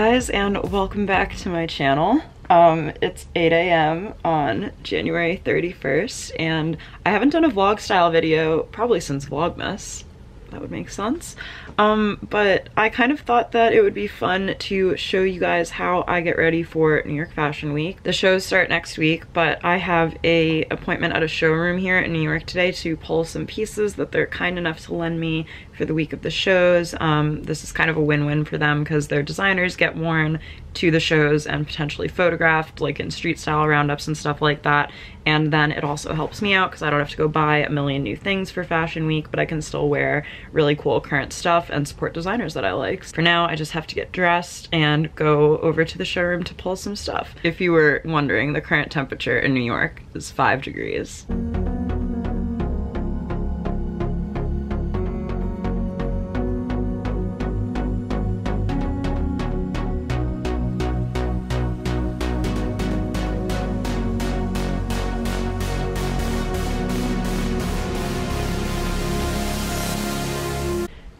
guys, and welcome back to my channel. It's 8 a.m. on January 31st, and I haven't done a vlog style video probably since Vlogmas. That would make sense. But I kind of thought that it would be fun to show you guys how I get ready for New York Fashion Week. The shows start next week, but I have an appointment at a showroom here in New York today to pull some pieces that they're kind enough to lend me for the week of the shows. This is kind of a win-win for them because their designers get worn to the shows and potentially photographed, like in street style roundups and stuff like that. And then it also helps me out because I don't have to go buy a million new things for Fashion Week, but I can still wear really cool current stuff and support designers that I like. For now, I just have to get dressed and go over to the showroom to pull some stuff. If you were wondering, the current temperature in New York is 5 degrees.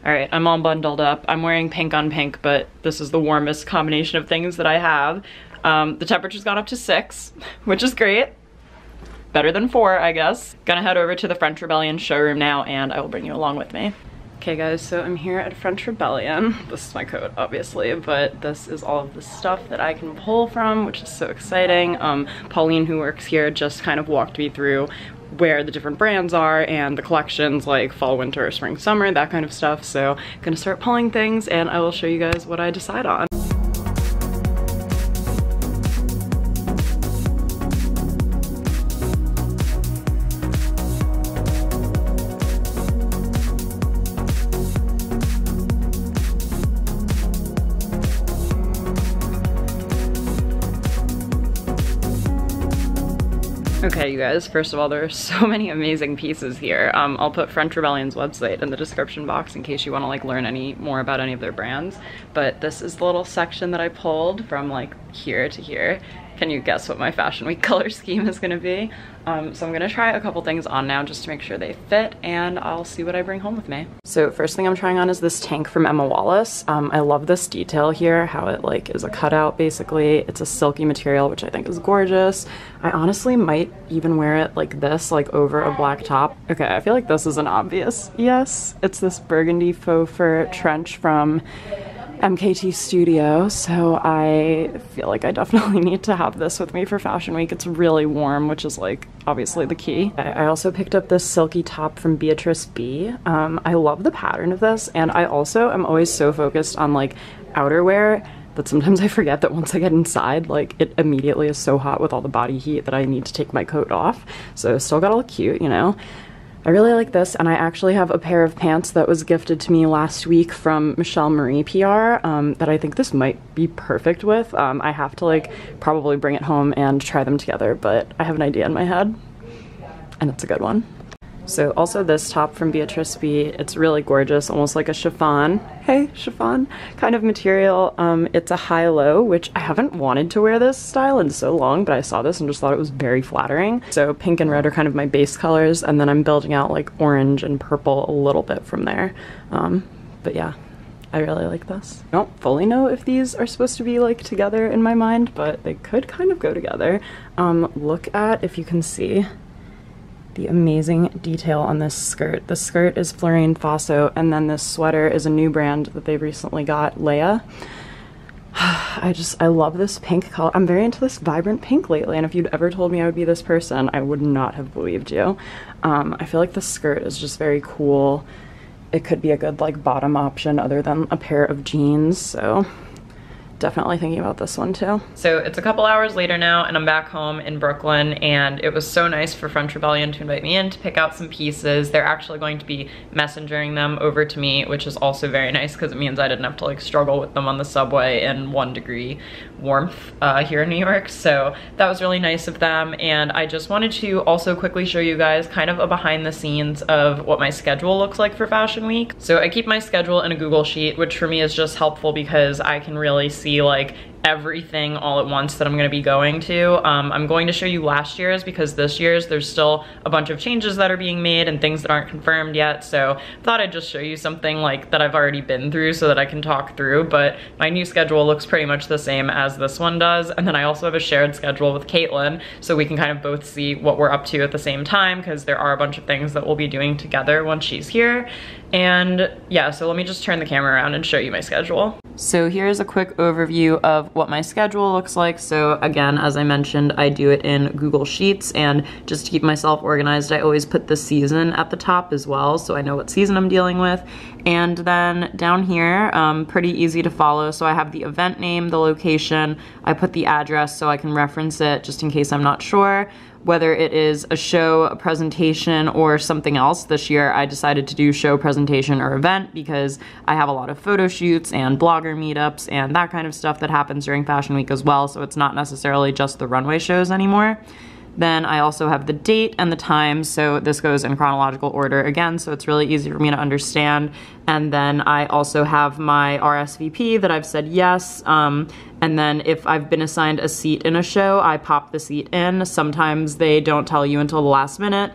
All right, I'm all bundled up. I'm wearing pink on pink, but this is the warmest combination of things that I have. The temperature's gone up to 6, which is great. Better than 4, I guess. Gonna head over to the French Rebellion showroom now, and I will bring you along with me. Okay guys, so I'm here at French Rebellion. This is my coat, obviously, but this is all of the stuff that I can pull from, which is so exciting. Pauline, who works here, just kind of walked me through where the different brands are and the collections, like fall, winter, spring, summer, that kind of stuff. So I'm gonna start pulling things and I will show you guys what I decide on. Okay, you guys, first of all, there are so many amazing pieces here. I'll put French Rebellion's website in the description box in case you want to like learn any more about any of their brands. But this is the little section that I pulled from like here to here. Can you guess what my Fashion Week color scheme is gonna be? So I'm gonna try a couple things on now just to make sure they fit, and I'll see what I bring home with me. So first thing I'm trying on is this tank from Emma Wallace. I love this detail here, how it like is a cutout basically. It's a silky material, which I think is gorgeous. I honestly might even wear it like this, like over a black top. Okay, I feel like this is an obvious yes. It's this burgundy faux fur trench from MKT Studio, so I feel like I definitely need to have this with me for Fashion Week. It's really warm, which is like obviously the key. I also picked up this silky top from Beatrice B. I love the pattern of this, and I also am always so focused on like outerwear that sometimes I forget that once I get inside, like it immediately is so hot with all the body heat that I need to take my coat off. So still gotta look cute, you know? I really like this, and I actually have a pair of pants that was gifted to me last week from Michelle Marie PR that I think this might be perfect with. I have to like probably bring it home and try them together, but I have an idea in my head, and it's a good one. So also this top from Beatrice B, it's really gorgeous, almost like a chiffon, hey, chiffon kind of material. It's a high-low, which I haven't wanted to wear this style in so long, but I saw this and just thought it was very flattering. So pink and red are kind of my base colors, and then I'm building out like orange and purple a little bit from there. But yeah, I really like this. I don't fully know if these are supposed to be like together in my mind, but they could kind of go together. Look at, if you can see, the amazing detail on this skirt. The skirt is Florine Faso, and then this sweater is a new brand that they recently got, Leia. I love this pink color. I'm very into this vibrant pink lately, and if you'd ever told me I would be this person, I would not have believed you. I feel like the skirt is just very cool. It could be a good like bottom option other than a pair of jeans, so definitely thinking about this one too. So it's a couple hours later now, and I'm back home in Brooklyn, and it was so nice for French Rebellion to invite me in to pick out some pieces. They're actually going to be messengering them over to me, which is also very nice because it means I didn't have to like struggle with them on the subway in 1 degree warmth here in New York. So that was really nice of them, and I just wanted to also quickly show you guys kind of a behind the scenes of what my schedule looks like for Fashion Week. So I keep my schedule in a Google Sheet, which for me is just helpful because I can really see like everything all at once that I'm going to be going to. I'm going to show you last year's because this year's there's still a bunch of changes that are being made and things that aren't confirmed yet, so thought I'd just show you something like that I've already been through so that I can talk through. But my new schedule looks pretty much the same as this one does, and then I also have a shared schedule with Caitlin so we can kind of both see what we're up to at the same time, because there are a bunch of things that we'll be doing together once she's here. And yeah, so let me just turn the camera around and show you my schedule. So here's a quick overview of what my schedule looks like. So again, as I mentioned, I do it in Google Sheets, and just to keep myself organized, I always put the season at the top as well, so I know what season I'm dealing with. And then down here, pretty easy to follow. So I have the event name, the location, I put the address so I can reference it just in case I'm not sure. Whether it is a show, a presentation, or something else. This year I decided to do show, presentation, or event because I have a lot of photo shoots and blogger meetups and that kind of stuff that happens during Fashion Week as well, so it's not necessarily just the runway shows anymore. Then I also have the date and the time, so this goes in chronological order again, so it's really easy for me to understand. And then I also have my RSVP that I've said yes, and then if I've been assigned a seat in a show, I pop the seat in. Sometimes they don't tell you until the last minute.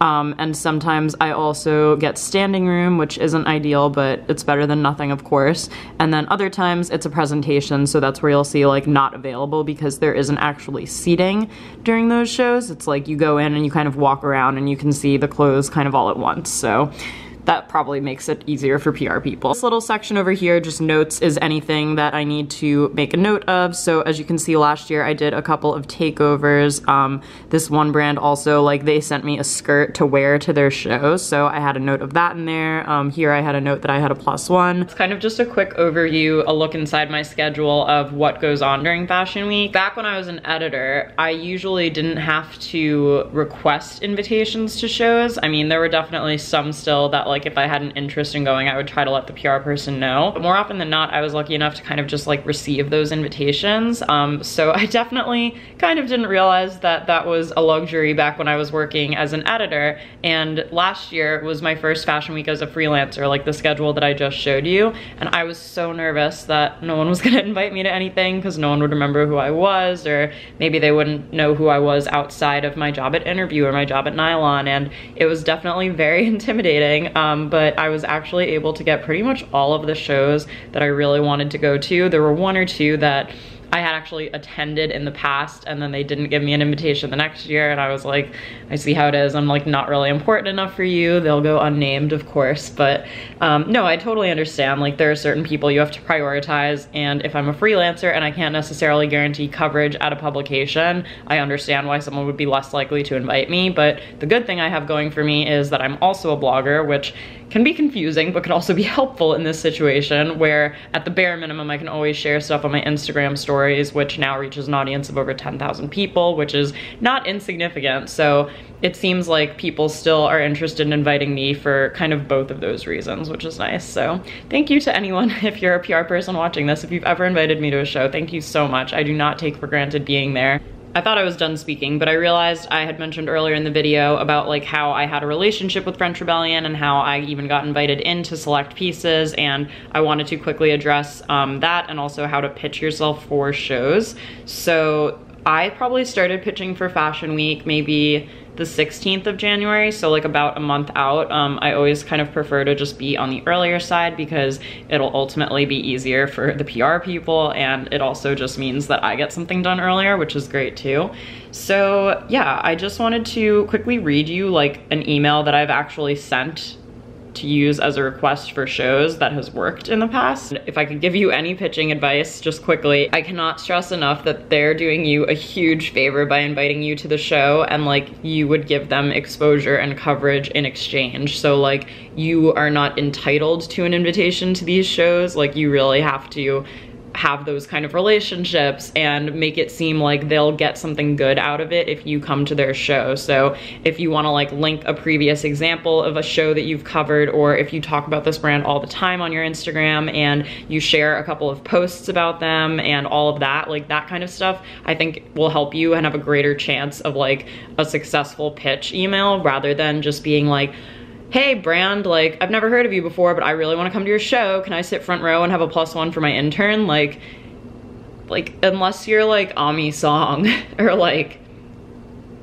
And sometimes I also get standing room, which isn't ideal, but it's better than nothing, of course. And then other times it's a presentation, so that's where you'll see like not available because there isn't actually seating during those shows. It's like you go in and you kind of walk around and you can see the clothes kind of all at once. So that probably makes it easier for PR people. This little section over here, just notes, is anything that I need to make a note of. So as you can see, last year I did a couple of takeovers. This one brand also, like, they sent me a skirt to wear to their show, so I had a note of that in there. Here I had a note that I had a +1. It's kind of just a quick overview, a look inside my schedule of what goes on during Fashion Week. Back when I was an editor, I usually didn't have to request invitations to shows. I mean, there were definitely some still that, like, if I had an interest in going, I would try to let the PR person know. But more often than not, I was lucky enough to kind of just like receive those invitations. So I definitely kind of didn't realize that that was a luxury back when I was working as an editor. And last year was my first Fashion Week as a freelancer, like the schedule that I just showed you. And I was so nervous that no one was gonna invite me to anything because no one would remember who I was, or maybe they wouldn't know who I was outside of my job at Interview or my job at Nylon. And it was definitely very intimidating. But I was actually able to get pretty much all of the shows that I really wanted to go to. There were one or two that I had actually attended in the past and then they didn't give me an invitation the next year, and I was like, I see how it is. I'm like not really important enough for you. They'll go unnamed, of course, but no, I totally understand. Like, there are certain people you have to prioritize, and if I'm a freelancer and I can't necessarily guarantee coverage at a publication, I understand why someone would be less likely to invite me. But the good thing I have going for me is that I'm also a blogger, which can be confusing, but can also be helpful in this situation where at the bare minimum, I can always share stuff on my Instagram stories, which now reaches an audience of over 10,000 people, which is not insignificant. So it seems like people still are interested in inviting me for kind of both of those reasons, which is nice. So thank you to anyone, if you're a PR person watching this, if you've ever invited me to a show, thank you so much. I do not take for granted being there. I thought I was done speaking, but I realized I had mentioned earlier in the video about like how I had a relationship with French Rebellion and how I even got invited into select pieces, and I wanted to quickly address that, and also how to pitch yourself for shows. So I probably started pitching for Fashion Week maybe the 16th of January, so like about a month out. I always kind of prefer to just be on the earlier side because it'll ultimately be easier for the PR people, and it also just means that I get something done earlier, which is great too. So yeah, I just wanted to quickly read you like an email that I've actually sent to use as a request for shows that has worked in the past. If I could give you any pitching advice just quickly, I cannot stress enough that they're doing you a huge favor by inviting you to the show, and like you would give them exposure and coverage in exchange. So like you are not entitled to an invitation to these shows, like you really have to have those kind of relationships and make it seem like they'll get something good out of it if you come to their show. So if you want to like link a previous example of a show that you've covered, or if you talk about this brand all the time on your Instagram and you share a couple of posts about them and all of that, like that kind of stuff, I think will help you and have a greater chance of like a successful pitch email, rather than just being like, hey brand, like I've never heard of you before, but I really want to come to your show. Can I sit front row and have a +1 for my intern? Like, like, unless you're like Ami Song or like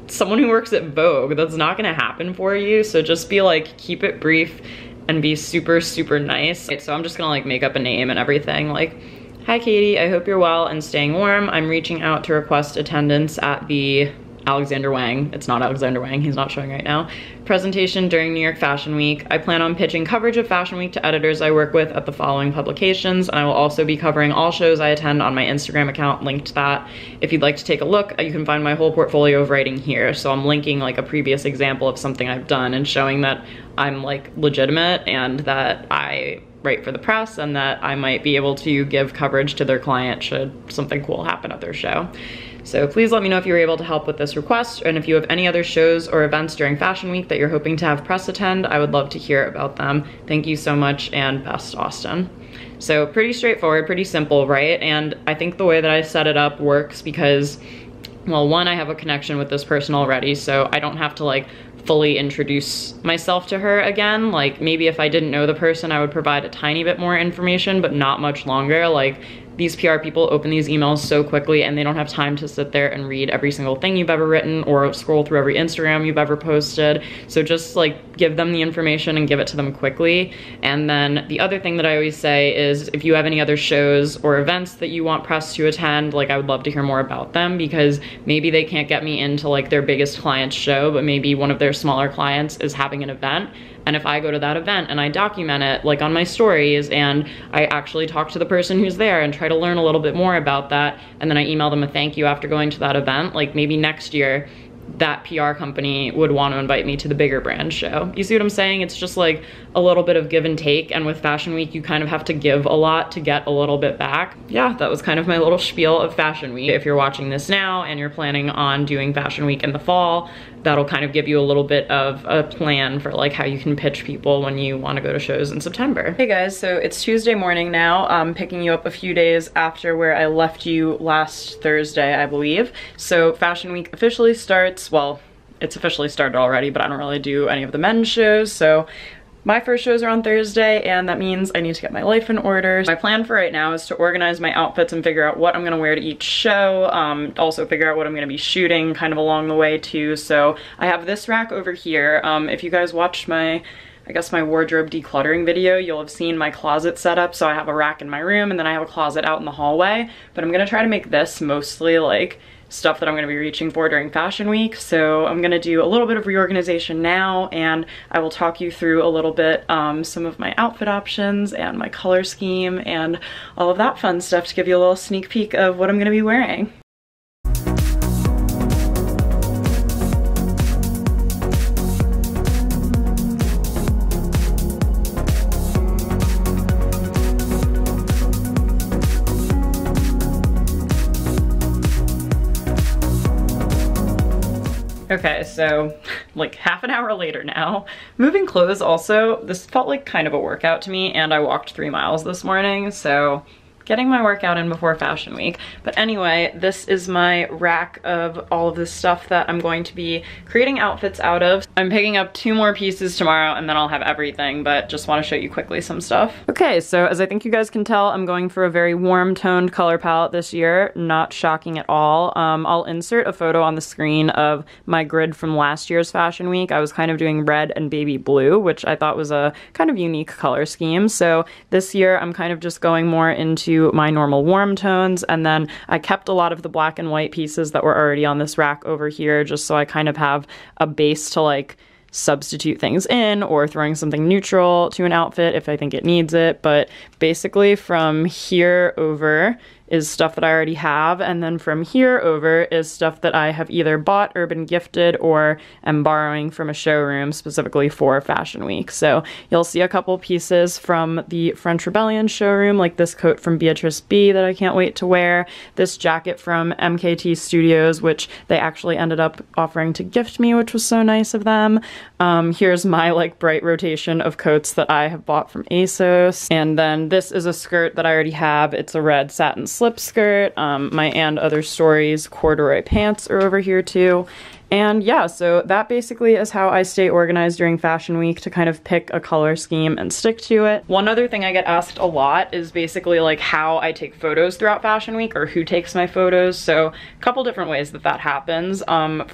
someone who works at Vogue, that's not gonna happen for you. So just be like, keep it brief and be super, super nice. So I'm just gonna like make up a name and everything. Like, hi Katie, I hope you're well and staying warm. I'm reaching out to request attendance at the Alexander Wang, it's not Alexander Wang, he's not showing right now, presentation during New York Fashion Week. I plan on pitching coverage of Fashion Week to editors I work with at the following publications, and I will also be covering all shows I attend on my Instagram account, linked to that. If you'd like to take a look, you can find my whole portfolio of writing here. So I'm linking like a previous example of something I've done and showing that I'm like legitimate and that I write for the press and that I might be able to give coverage to their client should something cool happen at their show. So please let me know if you're able to help with this request, and if you have any other shows or events during Fashion Week that you're hoping to have press attend, I would love to hear about them. Thank you so much, and best, Austin. So pretty straightforward, pretty simple, right? And I think the way that I set it up works because, well, one, I have a connection with this person already, so I don't have to like fully introduce myself to her again. Like maybe if I didn't know the person, I would provide a tiny bit more information, but not much longer. Like, these PR people open these emails so quickly and they don't have time to sit there and read every single thing you've ever written or scroll through every Instagram you've ever posted. So just like give them the information and give it to them quickly. And then the other thing that I always say is if you have any other shows or events that you want press to attend, like I would love to hear more about them, because maybe they can't get me into like their biggest client's show, but maybe one of their smaller clients is having an event. And if I go to that event and I document it like on my stories and I actually talk to the person who's there and try to learn a little bit more about that, and then I email them a thank you after going to that event, like maybe next year that PR company would want to invite me to the bigger brand show. You see what I'm saying? It's just like a little bit of give and take, and with Fashion Week you kind of have to give a lot to get a little bit back. Yeah, that was kind of my little spiel of Fashion Week. If you're watching this now and you're planning on doing Fashion Week in the fall, that'll kind of give you a little bit of a plan for like how you can pitch people when you want to go to shows in September. Hey guys, so it's Tuesday morning now. I'm picking you up a few days after where I left you last Thursday, I believe. So Fashion Week officially starts, well, it's officially started already, but I don't really do any of the men's shows, so my first shows are on Thursday, and that means I need to get my life in order. My plan for right now is to organize my outfits and figure out what I'm gonna wear to each show, also figure out what I'm gonna be shooting kind of along the way too. So I have this rack over here. If you guys watched my, I guess my wardrobe decluttering video, you'll have seen my closet setup. So I have a rack in my room and then I have a closet out in the hallway, but I'm gonna try to make this mostly like stuff that I'm gonna be reaching for during Fashion Week. So I'm gonna do a little bit of reorganization now, and I will talk you through a little bit some of my outfit options and my color scheme and all of that fun stuff to give you a little sneak peek of what I'm gonna be wearing. Okay, so like half an hour later now. Moving clothes also, this felt like kind of a workout to me, and I walked 3 miles this morning, so getting my workout in before Fashion Week. But anyway, this is my rack of all of this stuff that I'm going to be creating outfits out of. I'm picking up 2 more pieces tomorrow and then I'll have everything, but just want to show you quickly some stuff. Okay, so as I think you guys can tell, I'm going for a very warm toned color palette this year. Not shocking at all. I'll insert a photo on the screen of my grid from last year's Fashion Week. I was kind of doing red and baby blue, which I thought was a kind of unique color scheme. So this year I'm kind of just going more into my normal warm tones, and then I kept a lot of the black and white pieces that were already on this rack over here just so I kind of have a base to like substitute things in, or throwing something neutral to an outfit if I think it needs it. But basically from here over is stuff that I already have, and then from here over is stuff that I have either bought or been gifted or am borrowing from a showroom specifically for Fashion Week. So you'll see a couple pieces from the French Rebellion showroom, like this coat from Beatrice B that I can't wait to wear, this jacket from MKT Studios, which they actually ended up offering to gift me, which was so nice of them. Here's my like bright rotation of coats that I have bought from ASOS, and then this is a skirt that I already have. It's a red satin slip skirt. My And Other Stories corduroy pants are over here too. And yeah, so that basically is how I stay organized during Fashion Week, to kind of pick a color scheme and stick to it. One other thing I get asked a lot is basically like how I take photos throughout Fashion Week, or who takes my photos. So a couple different ways that happens.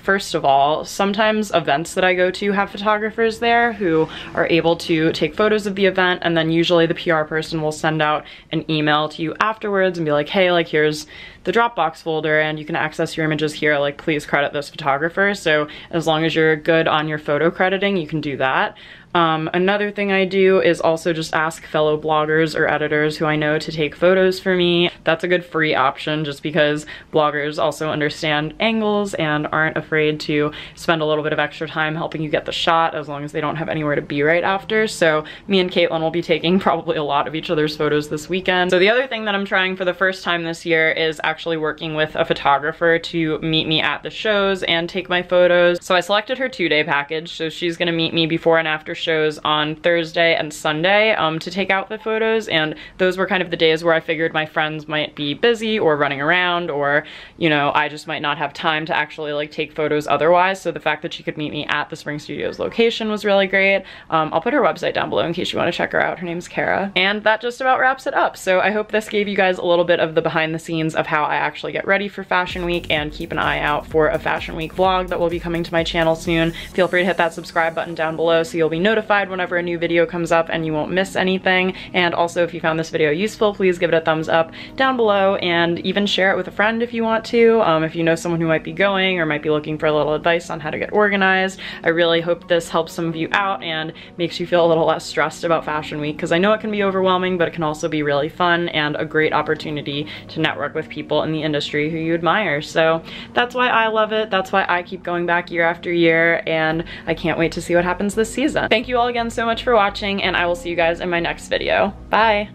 First of all, sometimes events that I go to have photographers there who are able to take photos of the event, and then usually the PR person will send out an email to you afterwards and be like, hey, like here's the Dropbox folder and you can access your images here, like please credit this photographer. So as long as you're good on your photo crediting, you can do that. Another thing I do is also just ask fellow bloggers or editors who I know to take photos for me. That's a good free option, just because bloggers also understand angles and aren't afraid to spend a little bit of extra time helping you get the shot, as long as they don't have anywhere to be right after. So me and Caitlin will be taking probably a lot of each other's photos this weekend. So the other thing that I'm trying for the first time this year is actually working with a photographer to meet me at the shows and take my photos. So I selected her 2-day package, so she's gonna meet me before and after shows on Thursday and Sunday to take outfit photos, and those were kind of the days where I figured my friends might be busy or running around, or you know, I just might not have time to actually like take photos otherwise. So the fact that she could meet me at the Spring Studios location was really great. I'll put her website down below in case you want to check her out. Her name's Kara. And that just about wraps it up. So I hope this gave you guys a little bit of the behind the scenes of how I actually get ready for Fashion Week, and keep an eye out for a Fashion Week vlog that will be coming to my channel soon. Feel free to hit that subscribe button down below so you'll be notified whenever a new video comes up and you won't miss anything. And also, if you found this video useful, please give it a thumbs up down below, and even share it with a friend if you want to. If you know someone who might be going or might be looking for a little advice on how to get organized. I really hope this helps some of you out and makes you feel a little less stressed about Fashion Week, because I know it can be overwhelming, but it can also be really fun and a great opportunity to network with people in the industry who you admire. So that's why I love it. That's why I keep going back year after year, and I can't wait to see what happens this season. Thank you all again so much for watching, and I will see you guys in my next video. Bye!